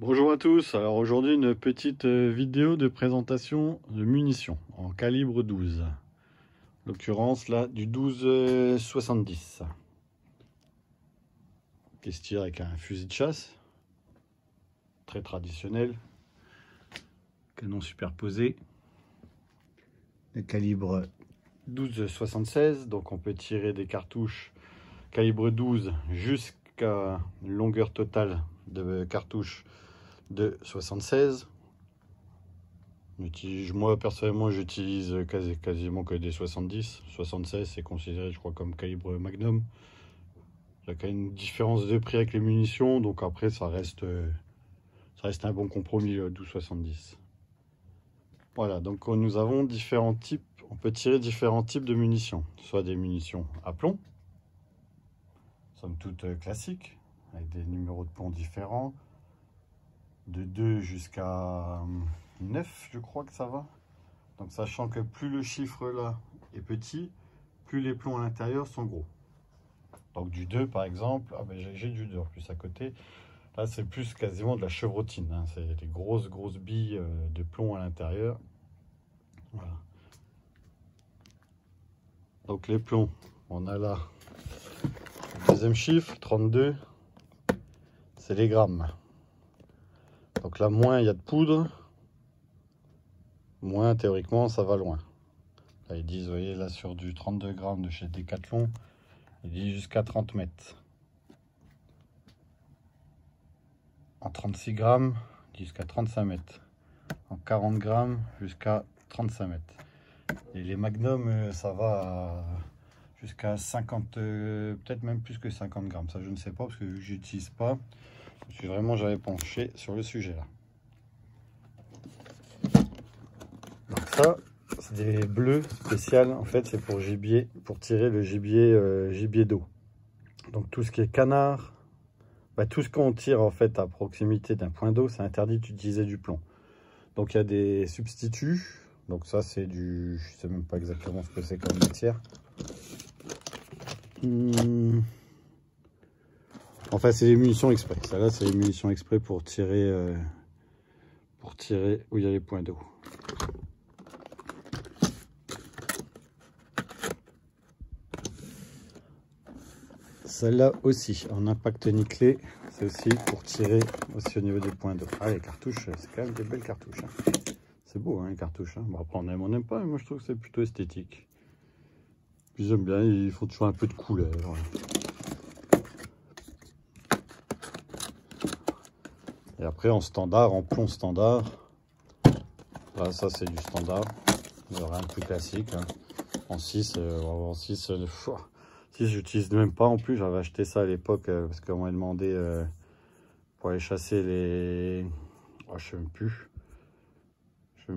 Bonjour à tous, alors aujourd'hui une petite vidéo de présentation de munitions en calibre 12. En l'occurrence là du 12-70. Qui se tire avec un fusil de chasse. Très traditionnel. Canon superposé. Le calibre 12-76, donc on peut tirer des cartouches calibre 12 jusqu'à une longueur totale de cartouches de 76. Moi personnellement j'utilise quasiment que des 70. 76 c'est considéré je crois comme calibre Magnum. Il y a quand même une différence de prix avec les munitions, donc après ça reste un bon compromis le 12-70. Voilà, donc nous avons différents types, on peut tirer différents types de munitions. Soit des munitions à plomb, somme toute classiques, avec des numéros de plomb différents, de 2 jusqu'à 9 je crois que ça va. Donc sachant que plus le chiffre là est petit, plus les plombs à l'intérieur sont gros. Donc du 2 par exemple, ah ben j'ai du 2 en plus à côté. Là c'est plus quasiment de la chevrotine, hein. C'est des grosses billes de plomb à l'intérieur. Voilà. Donc les plombs, on a là le deuxième chiffre, 32, c'est les grammes. Donc là moins il y a de poudre, moins théoriquement ça va loin. Là ils disent, vous voyez là sur du 32 grammes de chez Decathlon, ils disent jusqu'à 30 mètres. En 36 grammes jusqu'à 35 mètres. En 40 grammes jusqu'à 35 mètres. Et les Magnum, ça va jusqu'à 50, peut-être même plus que 50 grammes. Ça, je ne sais pas parce que vu que j'utilise pas, j'avais penché sur le sujet là. Donc ça, c'est des bleus spéciales. En fait, c'est pour gibier, pour tirer le gibier d'eau. Donc tout ce qui est canard, tout ce qu'on tire en fait à proximité d'un point d'eau, c'est interdit d'utiliser du plomb. Donc il y a des substituts. Donc ça c'est du, je sais même pas exactement ce que c'est comme matière. Enfin c'est des munitions exprès. Ça là c'est des munitions exprès pour tirer où il y a les points d'eau. Celle-là aussi en impact nickelé, c'est aussi pour tirer aussi au niveau des points d'eau. Ah les cartouches, c'est quand même des belles cartouches, hein. C'est beau hein, les cartouches, hein. Bon, après on n'aime pas, mais moi je trouve que c'est plutôt esthétique. Puis j'aime bien, il faut toujours un peu de couleur. Voilà. Et après en standard, en plomb standard, là ça c'est du standard, rien de plus classique, hein. En 6, en 6, 6 j'utilise même pas en plus, j'avais acheté ça à l'époque parce qu'on m'a demandé pour aller chasser les... Oh, je sais même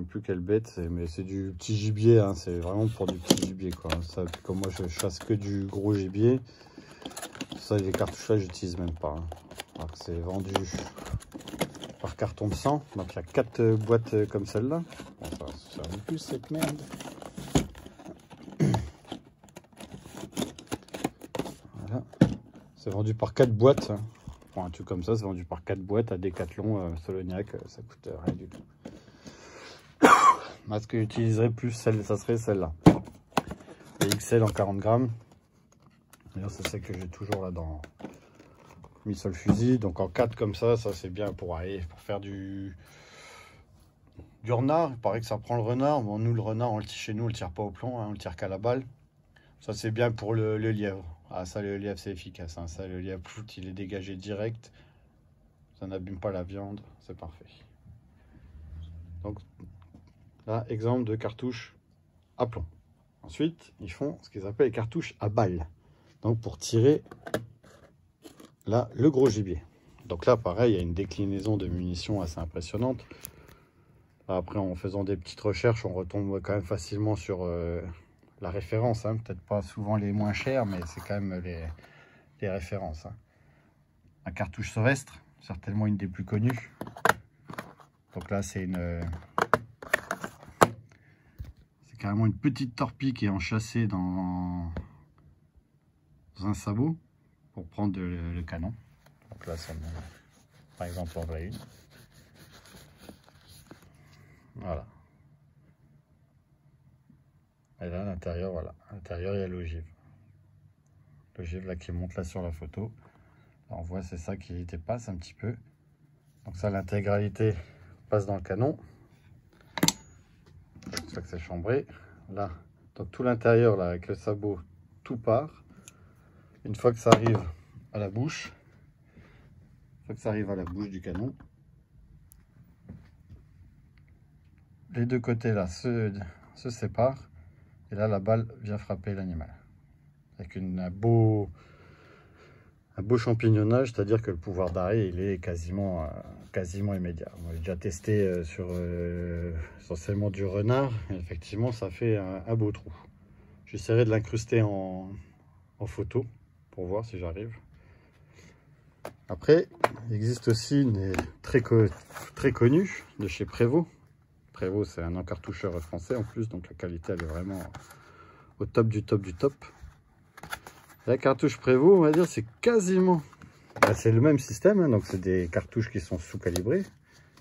plus quelle bête, mais c'est du petit gibier, hein. C'est vraiment pour du petit gibier quoi. Ça, comme moi je chasse que du gros gibier, ça les cartouches là j'utilise même pas, hein. Alors que c'est vendu par carton de 100, donc il y a 4 boîtes comme celle-là. Bon, ça va plus cette merde. Voilà. C'est vendu par 4 boîtes. Bon, un truc comme ça, c'est vendu par 4 boîtes à Decathlon, Solognac, ça coûte rien du tout. Moi, ce que j'utiliserais plus, ça serait celle-là. Les XL en 40 grammes. D'ailleurs, c'est celle que j'ai toujours là dans mis sur le fusil. Donc en 4 comme ça c'est bien pour aller pour faire du renard. Il paraît que ça prend le renard. Bon, nous le renard, chez nous on le tire pas au plomb, hein, on le tire qu'à la balle. Ça c'est bien pour le lièvre. Ah ça le lièvre c'est efficace, hein. Ça le lièvre il est dégagé direct. Ça n'abîme pas la viande, c'est parfait. Donc là, exemple de cartouche à plomb. Ensuite, ils font ce qu'ils appellent les cartouches à balles. Donc pour tirer là le gros gibier. Donc là, pareil, il y a une déclinaison de munitions assez impressionnante. Après, en faisant des petites recherches, on retombe quand même facilement sur la référence, hein. Peut-être pas souvent les moins chers, mais c'est quand même les références, hein. La cartouche Sauvestre, certainement une des plus connues. Donc là, c'est carrément une petite torpille qui est enchâssée dans un sabot pour prendre le canon. Donc là, ça, par exemple, en voilà une. Voilà. Et là, à l'intérieur, voilà. À l'intérieur, il y a l'ogive. L'ogive, là, qui monte là sur la photo. Là, on voit, c'est ça qui dépasse un petit peu. Donc ça, l'intégralité passe dans le canon. C'est ça que c'est chambré. Là, donc tout l'intérieur, là, avec le sabot, tout part. Une fois que ça arrive à la bouche, du canon, les deux côtés, là, se séparent. Et là, la balle vient frapper l'animal. Avec un beau champignonnage, c'est-à-dire que le pouvoir d'arrêt, il est quasiment immédiat. On a déjà testé sur essentiellement du renard, et effectivement, ça fait un beau trou. J'essaierai de l'incruster en photo, pour voir si j'arrive. Après, il existe aussi une très connue de chez Prévost. Prévost, c'est un encartoucheur français en plus, donc la qualité, elle est vraiment au top du top du top. La cartouche Prévost, on va dire, c'est quasiment... c'est le même système, hein, donc c'est des cartouches qui sont sous-calibrées,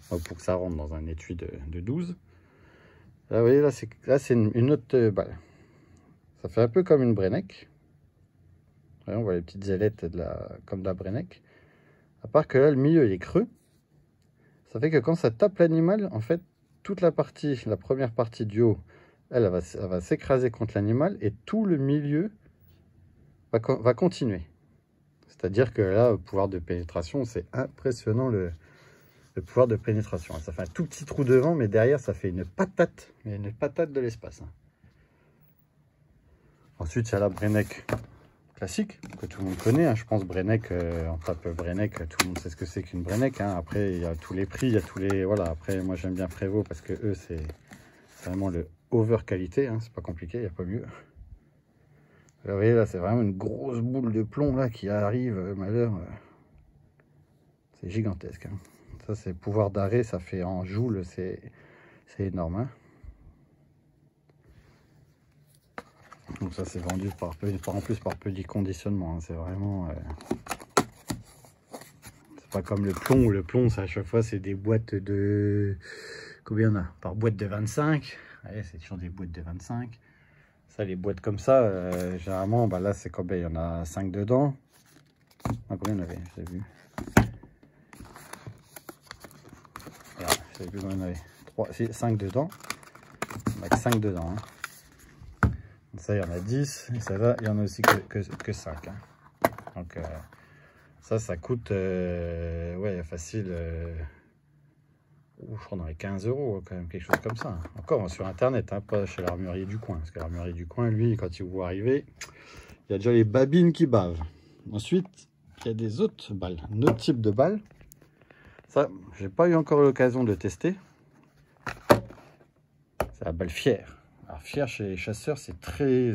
pour que ça rentre dans un étui de 12. Là, vous voyez, là c'est une autre balle. Ça fait un peu comme une Brenneck. Là, on voit les petites ailettes comme de la Brenneck. À part que là, le milieu, il est creux. Ça fait que quand ça tape l'animal, en fait, toute la première partie du haut, elle va s'écraser contre l'animal, et tout le milieu va continuer. C'est-à-dire que là, le pouvoir de pénétration, c'est impressionnant le pouvoir de pénétration. Ça fait un tout petit trou devant, mais derrière, ça fait une patate de l'espace. Ensuite, il y a la Brenneck classique, que tout le monde connaît. Hein. Je pense Brenneck, on tape Brenneck, tout le monde sait ce que c'est qu'une Brenneck. Hein. Après, il y a tous les prix, il y a tous les... Voilà, après, moi, j'aime bien Prévost parce que eux, c'est vraiment le over qualité. Hein. C'est pas compliqué, il n'y a pas mieux. Là, vous voyez, là, c'est vraiment une grosse boule de plomb là qui arrive, malheur. C'est gigantesque. Hein. Ça, c'est pouvoir d'arrêt, ça fait en joules, c'est énorme. Hein. Donc ça, c'est vendu en plus par petit conditionnement. Hein. C'est vraiment... c'est pas comme le plomb. Le plomb, ça, à chaque fois, c'est des boîtes de... Combien il y en a? Par boîte de 25. Allez, c'est toujours des boîtes de 25. Ça, les boîtes comme ça, généralement, bah là, c'est combien? Il y en a 5 dedans. Ah, combien il y en avait? J'ai vu. Voilà, je sais plus combien il y en avait. 5 dedans. Il y en a 5 dedans. Hein. Ça, il y en a 10. Et ça, là, il y en a aussi que 5. Hein. Donc, ça coûte, ouais, facile. Je crois dans les 15 € quand même, quelque chose comme ça. Encore sur internet, hein, pas chez l'armurier du coin. Parce que l'armurier du coin, lui, quand il vous voit arriver, il y a déjà les babines qui bavent. Ensuite, il y a des autres balles, un autre type de balles. Ça, j'ai pas eu encore l'occasion de tester. C'est la balle Fier. Alors Fier chez les chasseurs, c'est très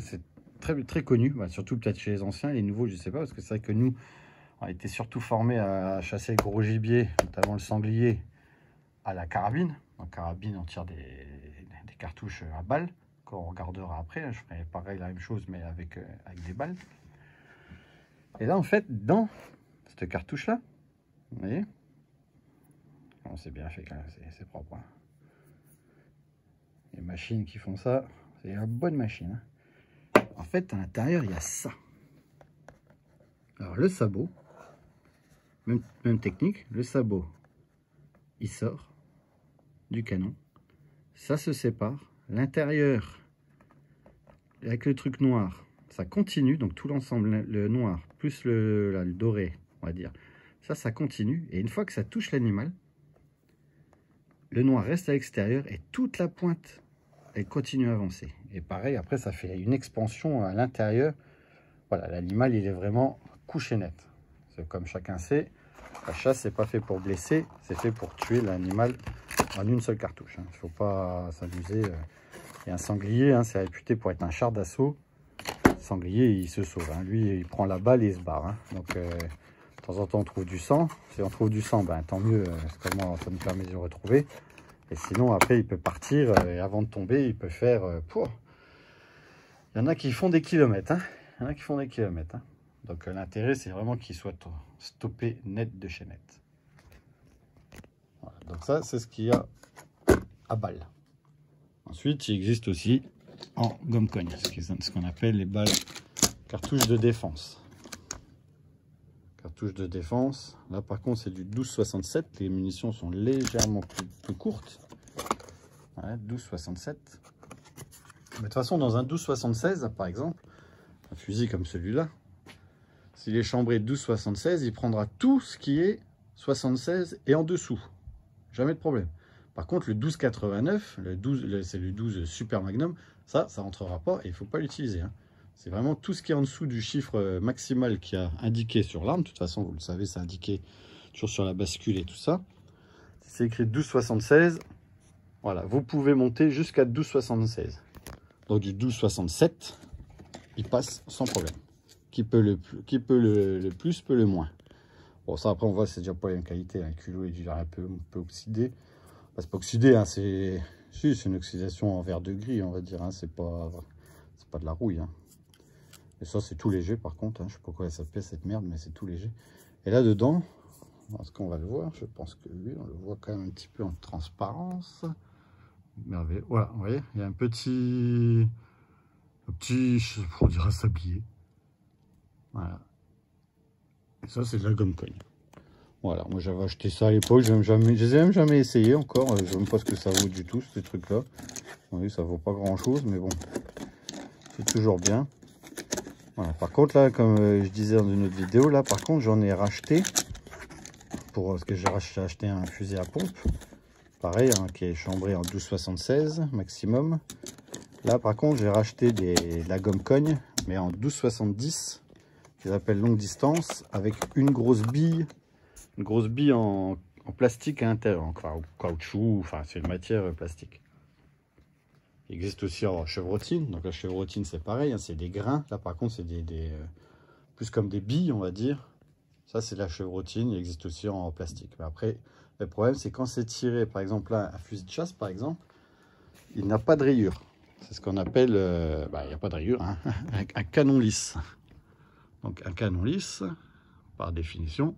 connu. Bah, surtout peut-être chez les anciens, les nouveaux, je sais pas, parce que c'est vrai que nous, on a été surtout formés à chasser le gros gibier, notamment le sanglier, à la carabine. En carabine, on tire des cartouches à balles, qu'on regardera après. Je ferai pareil, la même chose, mais avec des balles. Et là, en fait, dans cette cartouche-là, vous voyez, bon, c'est bien fait quand même, c'est propre. Hein. Les machines qui font ça, c'est une bonne machine. Hein. En fait, à l'intérieur, il y a ça. Alors, le sabot, même technique, le sabot, il sort du canon, ça se sépare, l'intérieur avec le truc noir, ça continue, donc tout l'ensemble, le noir plus le doré, on va dire, ça continue, et une fois que ça touche l'animal, le noir reste à l'extérieur et toute la pointe, elle continue à avancer. Et pareil, après, ça fait une expansion à l'intérieur. Voilà, l'animal, il est vraiment couché net. Comme chacun sait, la chasse, c'est pas fait pour blesser, c'est fait pour tuer l'animal en une seule cartouche. Il ne faut pas s'amuser. Et un sanglier, hein, c'est réputé pour être un char d'assaut. Le sanglier, il se sauve. Hein. Lui, il prend la balle et il se barre. Hein. Donc, de temps en temps, on trouve du sang. Si on trouve du sang, ben, tant mieux. Comment ça nous permet de le retrouver. Et sinon, après, il peut partir. Et avant de tomber, il peut faire... Il y en a qui font des kilomètres. Hein. Il y en a qui font des kilomètres. Hein. Donc, l'intérêt, c'est vraiment qu'il soit stoppé net de chez net. Voilà. Donc ça, c'est ce qu'il y a à balles. Ensuite, il existe aussi en gomme cogne, ce qu'on appelle les balles cartouches de défense. Cartouche de défense. Là, par contre, c'est du 12,67. Les munitions sont légèrement plus courtes. Voilà, 12,67. Mais de toute façon, dans un 12,76, par exemple, un fusil comme celui-là, s'il est chambré 12,76, il prendra tout ce qui est 76 et en dessous. Jamais de problème. Par contre, le 12,89, c'est le 12 Super Magnum, ça rentrera pas et il ne faut pas l'utiliser. Hein. C'est vraiment tout ce qui est en dessous du chiffre maximal qui a indiqué sur l'arme. De toute façon, vous le savez, c'est indiqué toujours sur la bascule et tout ça. Si c'est écrit 12,76, voilà, vous pouvez monter jusqu'à 12,76. Donc du 12,67, il passe sans problème. Qui peut le plus, peut le moins. Bon, ça après on voit, c'est déjà pas la même qualité. Un culot est déjà un peu oxydé. Bah, c'est pas oxydé, hein, c'est une oxydation en verre de gris, on va dire. Hein, c'est pas de la rouille. Hein. Et ça, c'est tout léger par contre. Hein, je sais pas pourquoi ça pèse cette merde, mais c'est tout léger. Et là dedans, est-ce qu'on va le voir? Je pense que oui, on le voit quand même un petit peu en transparence. Merveilleux. Voilà, vous voyez, il y a un petit, on dirait sablier. Voilà. Et ça, c'est de la gomme cogne. Voilà, moi j'avais acheté ça à l'époque, je les ai même jamais essayé encore. Je ne sais même pas ce que ça vaut du tout, ces trucs-là. Oui, ça vaut pas grand-chose, mais bon, c'est toujours bien. Voilà. Par contre, là, comme je disais dans une autre vidéo, là, par contre, j'en ai racheté parce que j'ai acheté un fusil à pompe. Pareil, hein, qui est chambré en 12,76 maximum. Là, par contre, j'ai racheté de la gomme cogne, mais en 12,70, qu'ils appellent longue distance, avec une grosse bille en plastique à l'intérieur, en caoutchouc, enfin, c'est une matière plastique. Il existe aussi en chevrotine. Donc la chevrotine, c'est pareil, hein, c'est des grains. Là, par contre, c'est plus comme des billes, on va dire. Ça, c'est de la chevrotine. Il existe aussi en plastique. Mais après, le problème, c'est quand c'est tiré, par exemple, là, un fusil de chasse, par exemple, il n'a pas de rayure. C'est ce qu'on appelle, il n'y a pas de rayure, hein, un canon lisse. Donc un canon lisse, par définition,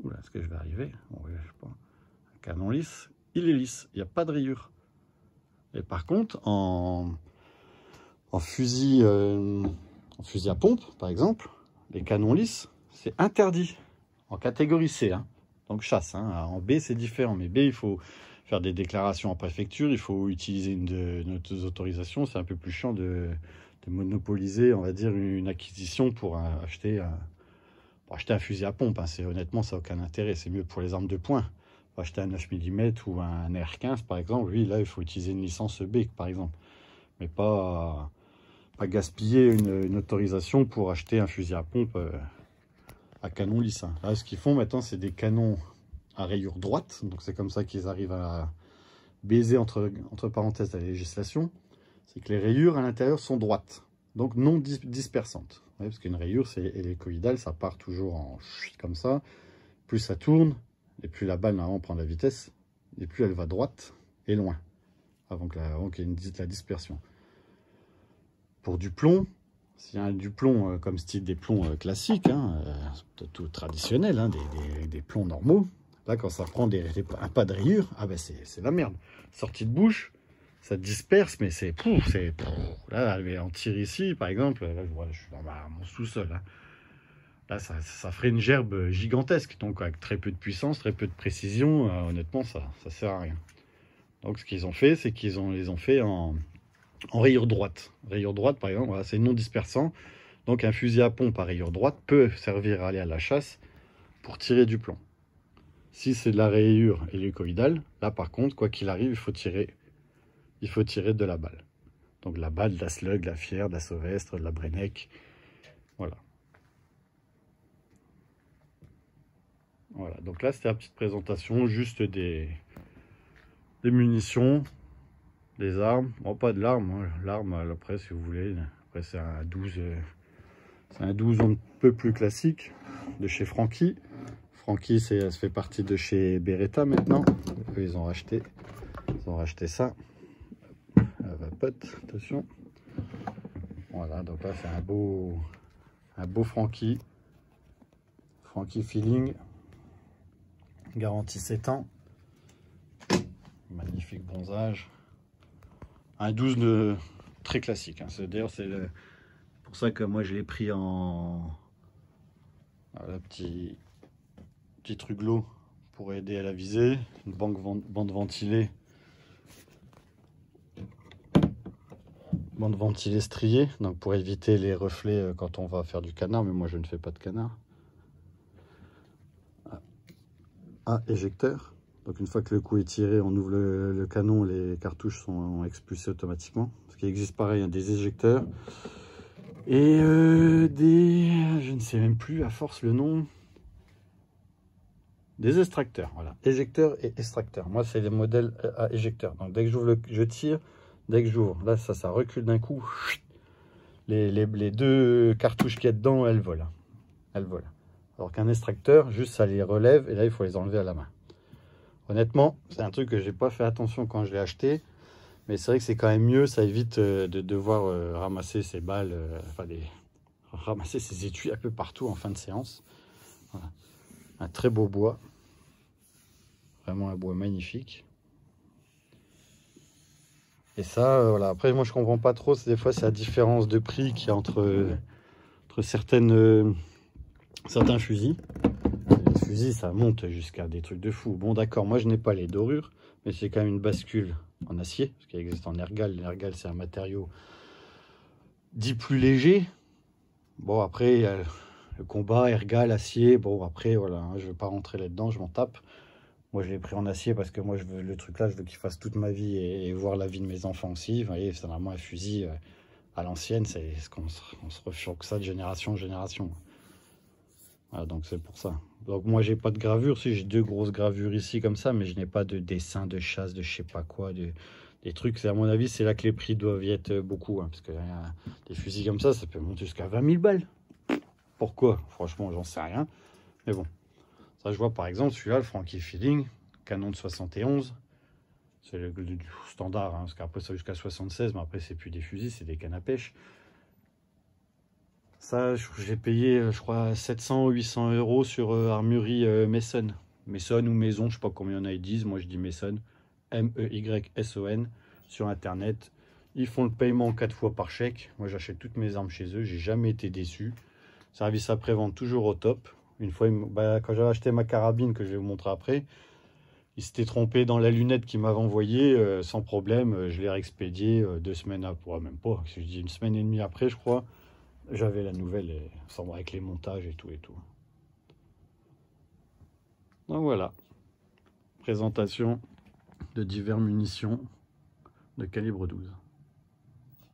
oula, est-ce que je vais arriver? Bon, je sais pas. Un canon lisse, il est lisse, il n'y a pas de rayure. Et par contre, en fusil à pompe, par exemple, les canons lisses, c'est interdit en catégorie C. Hein. Donc chasse. Hein. En B, c'est différent. Mais B, il faut faire des déclarations en préfecture, il faut utiliser une autorisation. C'est un peu plus chiant de monopoliser, on va dire, une acquisition pour acheter un fusil à pompe. Hein. Honnêtement, ça n'a aucun intérêt. C'est mieux pour les armes de poing. Acheter un 9 mm ou un R15 par exemple, oui, là il faut utiliser une licence B par exemple, mais pas gaspiller une autorisation pour acheter un fusil à pompe à canon lisse. Hein. Là, ce qu'ils font maintenant, c'est des canons à rayure droite, donc c'est comme ça qu'ils arrivent à baiser entre parenthèses la législation, c'est que les rayures à l'intérieur sont droites, donc non dispersantes. Ouais, parce qu'une rayure, c'est hélicoïdal, ça part toujours en comme ça, plus ça tourne, et plus la balle normalement prend de la vitesse, et plus elle va droite et loin, avant qu'il y ait la dispersion. Pour du plomb, s'il y a du plomb comme style des plombs classiques, hein, tout traditionnel, hein, des plombs normaux, là quand ça prend un pas de rayure, ah ben c'est la merde. Sortie de bouche, ça disperse, mais c'est... Là, elle en tire ici, par exemple, là je suis dans mon sous-sol, hein. Là, ça ferait une gerbe gigantesque, donc avec très peu de puissance, très peu de précision, honnêtement, ça sert à rien. Donc, ce qu'ils ont fait, c'est qu'ils les ont fait en rayure droite. Rayure droite, par exemple, voilà, c'est non dispersant. Donc, un fusil à pompe à rayure droite peut servir à aller à la chasse pour tirer du plomb. Si c'est de la rayure hélicoïdale, là, par contre, quoi qu'il arrive, il faut tirer de la balle. Donc, la balle de la slug, de la fière, de la sauvestre, de la Brenneck, voilà. Voilà, donc là c'était la petite présentation juste des munitions, des armes. Bon, pas de l'arme, hein. L'arme après si vous voulez, après c'est un 12 un peu plus classique de chez Franchi. Franchi ça fait partie de chez Beretta maintenant. Eux, ils ont racheté ça. Vapote, attention. Voilà, donc là c'est un beau Franchi feeling. Garantie 7 ans. magnifique bronzage. Un 12 de très classique. Hein. D'ailleurs, c'est pour ça que moi je l'ai pris en voilà, petit ruglo pour aider à la visée. Une bande ventilée. Bande ventilée striée, donc pour éviter les reflets quand on va faire du canard, mais moi je ne fais pas de canard. Éjecteur. Donc une fois que le coup est tiré, on ouvre le canon, les cartouches sont expulsées automatiquement. Parce qu'il existe pareil, hein, des éjecteurs et je ne sais même plus à force le nom, des extracteurs. Voilà, éjecteur et extracteur. Moi c'est les modèles à éjecteur. Donc dès que j'ouvre, je tire, dès que j'ouvre, là ça recule d'un coup. Les deux cartouches qu'il y a dedans, elles volent. Elles volent. Alors qu'un extracteur, juste ça les relève et là il faut les enlever à la main. Honnêtement, c'est un truc que j'ai pas fait attention quand je l'ai acheté, mais c'est vrai que c'est quand même mieux, ça évite de devoir ramasser ses balles, ramasser ses étuis un peu partout en fin de séance. Voilà. Un très beau bois, vraiment un bois magnifique. Et ça, voilà. Après, moi je comprends pas trop, des fois c'est la différence de prix qu'il y a entre certains fusils. Les fusils, ça monte jusqu'à des trucs de fou. Bon, d'accord, moi je n'ai pas les dorures, mais c'est quand même une bascule en acier, parce qu'il existe en ergal. L'ergal, c'est un matériau dit plus léger. Bon, après, le combat, ergal, acier. Bon, après, voilà, hein, je ne veux pas rentrer là-dedans, je m'en tape. Moi, je l'ai pris en acier parce que moi, je veux le truc là, je veux qu'il fasse toute ma vie et voir la vie de mes enfants aussi. Vous voyez, c'est vraiment un fusil à l'ancienne, c'est ce qu'on se refourque ça de génération en génération. Voilà, donc c'est pour ça. Donc moi j'ai pas de gravure, si j'ai deux grosses gravures ici comme ça, mais je n'ai pas de dessin de chasse, de je sais pas quoi, des trucs. C'est à mon avis c'est là que les prix doivent y être beaucoup, hein, parce que des fusils comme ça peut monter jusqu'à 20 000 balles. Pourquoi? Franchement j'en sais rien. Mais bon, ça je vois par exemple celui-là, le Frankie Feeling, canon de 71. C'est le standard, hein, parce qu'après ça jusqu'à 76, mais après c'est plus des fusils, c'est des cannes à pêche. Ça, j'ai payé, je crois, 700 ou 800 € sur Armurerie Mason. Mason ou Maison, je sais pas combien il y en a, ils disent. Moi, je dis Mason. M-E-Y-S-O-N. Sur Internet. Ils font le paiement 4 fois par chèque. Moi, j'achète toutes mes armes chez eux. J'ai jamais été déçu. Service après-vente toujours au top. Une fois, quand j'avais acheté ma carabine, que je vais vous montrer après, il s'était trompé dans la lunette qu'il m'avait envoyée. Sans problème, je l'ai réexpédié 2 semaines après. Même pas. Je dis 1 semaine et demie après, je crois. J'avais la nouvelle avec les montages et tout et tout. Donc voilà, présentation de diverses munitions de calibre 12.